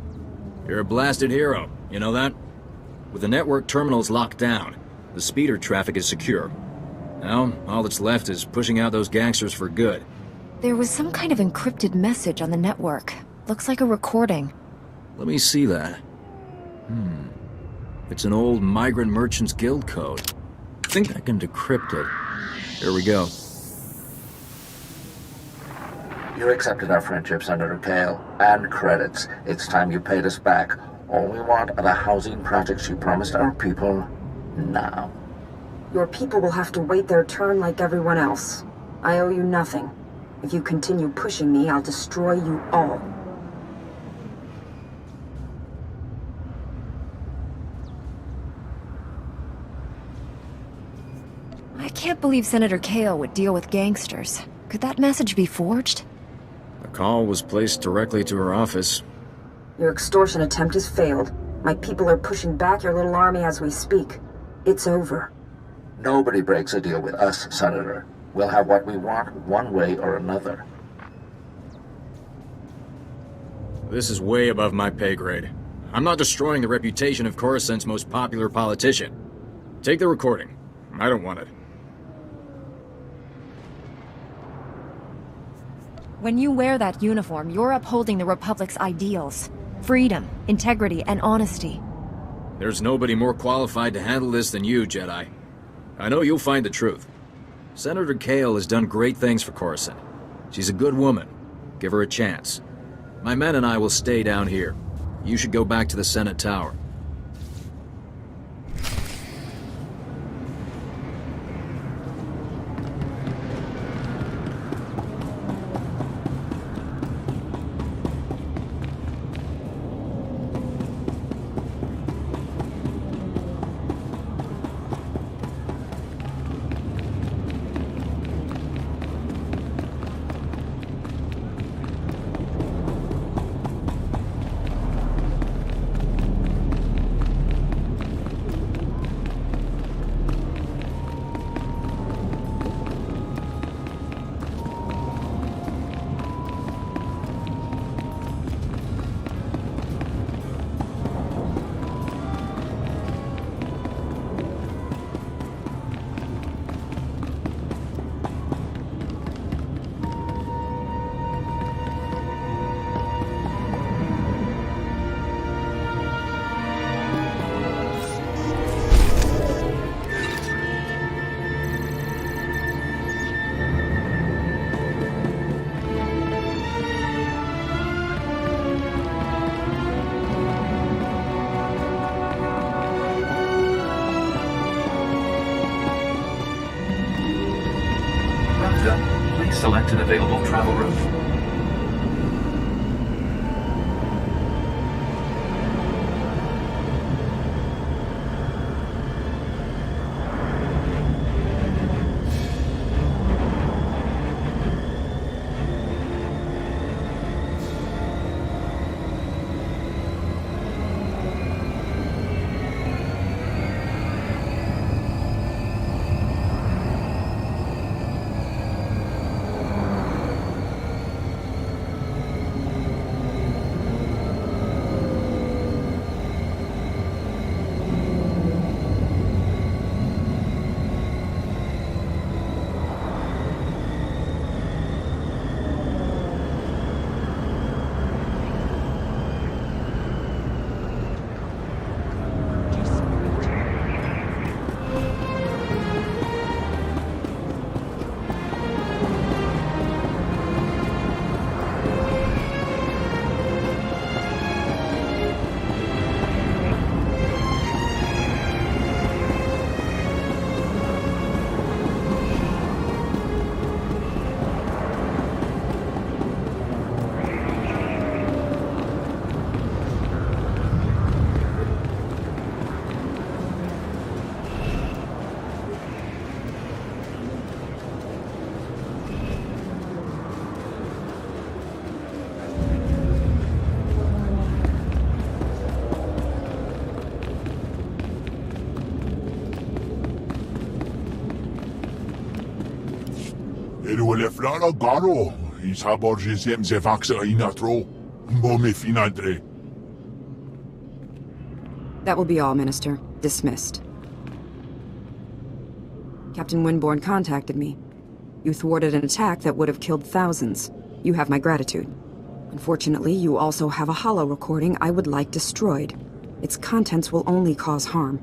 You're a blasted hero, you know that? With the network terminals locked down, the speeder traffic is secure. Now, all that's left is pushing out those gangsters for good. There was some kind of encrypted message on the network. Looks like a recording. Let me see that. It's an old Migrant Merchants Guild code. I think I can decrypt it. Here we go. You accepted our friendship, Senator Kale, and credits. It's time you paid us back. All we want are the housing projects you promised our people now. Your people will have to wait their turn like everyone else. I owe you nothing. If you continue pushing me, I'll destroy you all. I can't believe Senator Kale would deal with gangsters. Could that message be forged? The call was placed directly to her office. Your extortion attempt has failed. My people are pushing back your little army as we speak. It's over. Nobody breaks a deal with us, Senator. We'll have what we want one way or another. This is way above my pay grade. I'm not destroying the reputation of Coruscant's most popular politician. Take the recording. I don't want it. When you wear that uniform, you're upholding the Republic's ideals. Freedom, integrity, and honesty. There's nobody more qualified to handle this than you, Jedi. I know you'll find the truth. Senator Kale has done great things for Coruscant. She's a good woman. Give her a chance. My men and I will stay down here. You should go back to the Senate Tower. Please select an available travel route. Ele o eleflara garo, That will be all, Minister. Dismissed. Captain Winborn contacted me. You thwarted an attack that would have killed thousands. You have my gratitude. Unfortunately, you also have a holo recording I would like destroyed. Its contents will only cause harm.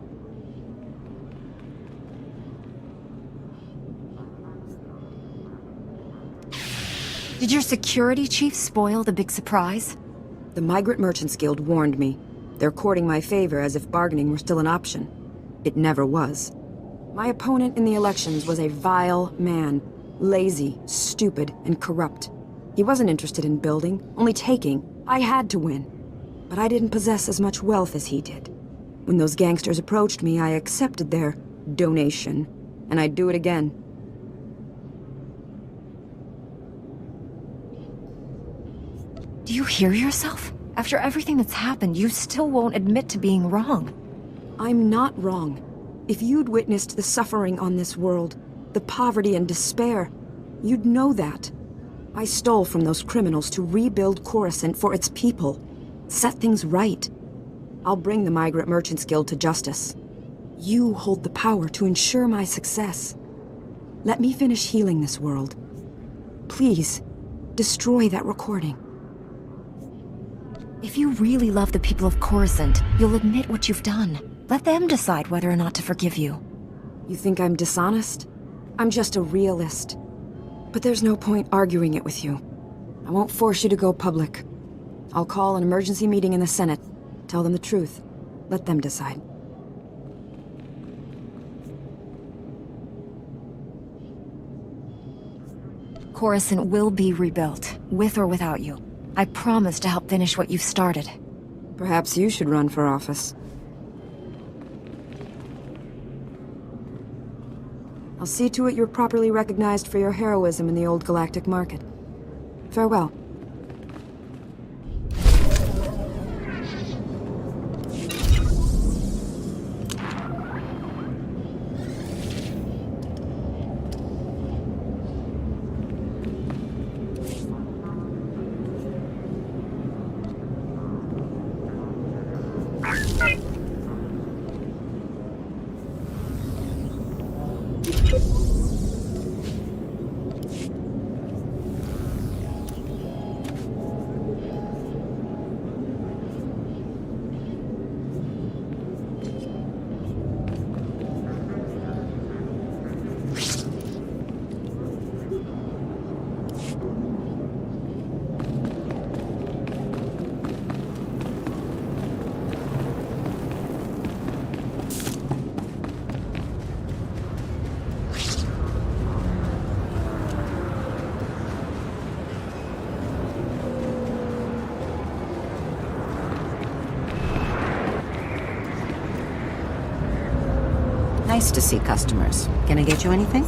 Did your security chief spoil the big surprise? The Migrant Merchants Guild warned me. They're courting my favor as if bargaining were still an option. It never was. My opponent in the elections was a vile man. Lazy, stupid, and corrupt. He wasn't interested in building, only taking. I had to win. But I didn't possess as much wealth as he did. When those gangsters approached me, I accepted their donation. And I'd do it again. Do you hear yourself? After everything that's happened, you still won't admit to being wrong. I'm not wrong. If you'd witnessed the suffering on this world, the poverty and despair, you'd know that. I stole from those criminals to rebuild Coruscant for its people. Set things right. I'll bring the Migrant Merchants Guild to justice. You hold the power to ensure my success. Let me finish healing this world. Please, destroy that recording. If you really love the people of Coruscant, you'll admit what you've done. Let them decide whether or not to forgive you. You think I'm dishonest? I'm just a realist. But there's no point arguing it with you. I won't force you to go public. I'll call an emergency meeting in the Senate. Tell them the truth. Let them decide. Coruscant will be rebuilt, with or without you. I promise to help finish what you've started. Perhaps you should run for office. I'll see to it you're properly recognized for your heroism in the old galactic market. Farewell. Nice to see customers. Can I get you anything?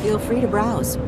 Feel free to browse.